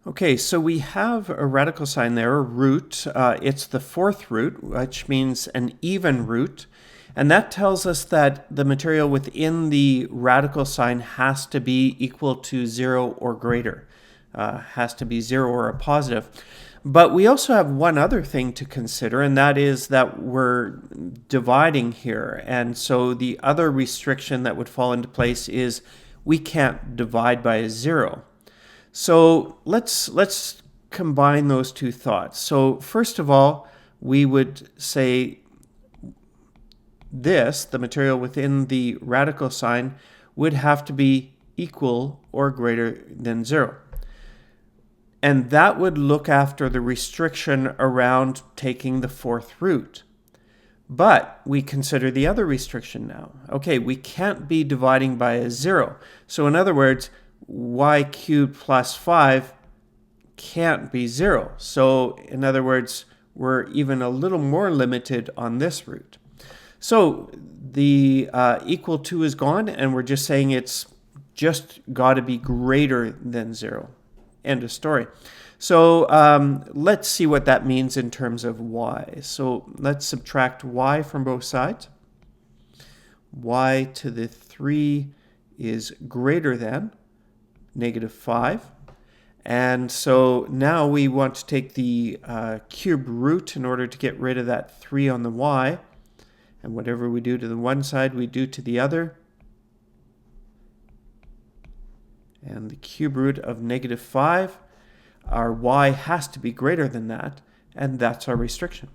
Okay, so we have a radical sign there, a root. It's the fourth root, which means an even root. And that tells us that the material within the radical sign has to be equal to 0 or greater. Has to be 0 or a positive. But we also have one other thing to consider, and that is that we're dividing here. And so the other restriction that would fall into place is we can't divide by a 0. So let's combine those two thoughts. So first of all, we would say this, the material within the radical sign, would have to be equal or greater than 0. And that would look after the restriction around taking the fourth root. But we consider the other restriction now. Okay, we can't be dividing by a 0. So in other words, y cubed plus 5 can't be 0. So in other words, we're even a little more limited on this root. So the equal to is gone, and we're just saying it's just got to be greater than 0. End of story. So let's see what that means in terms of y. So let's subtract y from both sides. Y to the 3 is greater than negative 5. And so now we want to take the cube root in order to get rid of that 3 on the y. And whatever we do to the one side, we do to the other. And the cube root of negative 5, our y has to be greater than that, and that's our restriction.